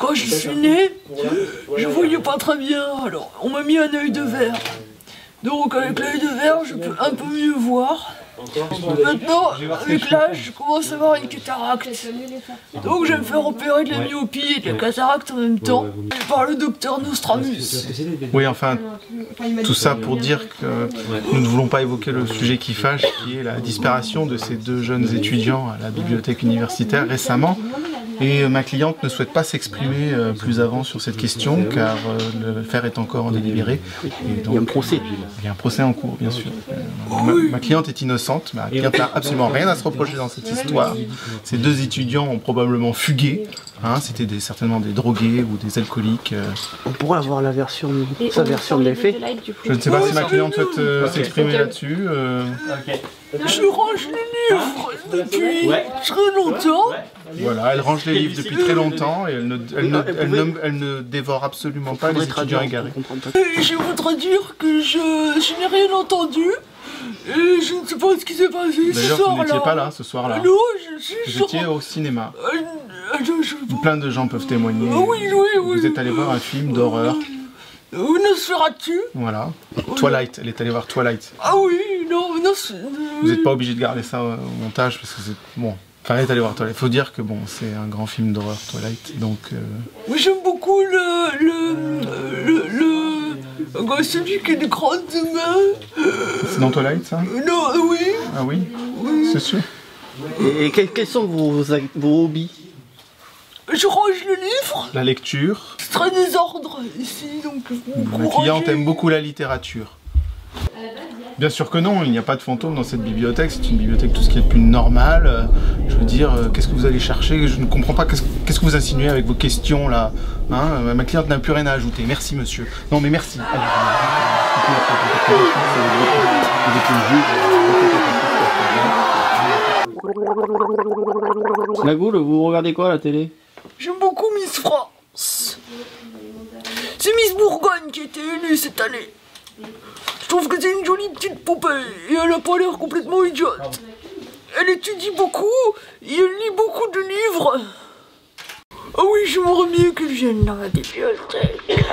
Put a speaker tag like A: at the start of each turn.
A: Quand je suis née, je voyais pas très bien, alors on m'a mis un œil de verre. Donc avec l'œil de verre, je peux un peu mieux voir. Maintenant, avec l'âge, je commence à avoir une cataracte. Donc je vais me faire opérer de la myopie et de la cataracte en même temps, par le docteur Nostramus.
B: Oui, enfin, tout ça pour dire que nous ne voulons pas évoquer le sujet qui fâche, qui est la disparition de ces deux jeunes étudiants à la bibliothèque universitaire récemment. Et ma cliente ne souhaite pas s'exprimer plus avant sur cette question, car l'affaire est encore en délibéré. Et donc, il y a un procès. Il y a un procès en cours, bien sûr. Ma cliente est innocente, ma cliente n'a absolument rien à se reprocher dans cette histoire. Ces deux étudiants ont probablement fugué. Hein, c'était certainement des drogués ou des alcooliques.
C: On pourrait avoir sa version de l'effet.
B: Je ne sais pas si ma cliente souhaite s'exprimer là-dessus.
A: Je range les livres depuis très longtemps.
B: Voilà, elle range les livres depuis très longtemps et elle ne dévore absolument pas les étudiants égarés.
A: Je voudrais dire que je n'ai rien entendu et je ne sais pas ce qui s'est passé ce soir-là.
B: D'ailleurs, vous n'étiez pas là ce soir-là.
A: Non,
B: vous étiez au cinéma. Plein de gens peuvent témoigner.
A: Oui.
B: Vous êtes allé voir un film d'horreur.
A: Nosferatu.
B: Voilà. Twilight, elle est allée voir Twilight.
A: Ah oui, non.
B: Vous n'êtes pas obligé de garder ça au montage parce que c'est bon. Enfin, elle est allée voir Twilight. Il faut dire que bon, c'est un grand film d'horreur, Twilight. Donc.
A: Oui, j'aime beaucoup celui qui a des grandes mains.
B: C'est dans Twilight, ça?
A: Non, oui.
B: Ah oui. C'est sûr.
C: Et quels sont vos hobbies?
A: Je range le livre.
B: La lecture.
A: C'est très désordre ici, donc.
B: Ma cliente aime beaucoup la littérature. Bien sûr que non, il n'y a pas de fantôme dans cette bibliothèque, c'est une bibliothèque tout ce qui est de plus normal. Je veux dire, qu'est-ce que vous allez chercher? Je ne comprends pas, qu'est-ce que vous insinuez avec vos questions là, hein? Ma cliente n'a plus rien à ajouter, merci monsieur. Non mais merci.
C: Nagoul, vous regardez quoi à la télé?
A: J'aime beaucoup Miss France. C'est Miss Bourgogne qui a été élue cette année. Je trouve que c'est une jolie petite poupée et elle a pas l'air complètement idiote. Elle étudie beaucoup et elle lit beaucoup de livres. Ah oui, j'aimerais mieux qu'elle vienne dans la bibliothèque.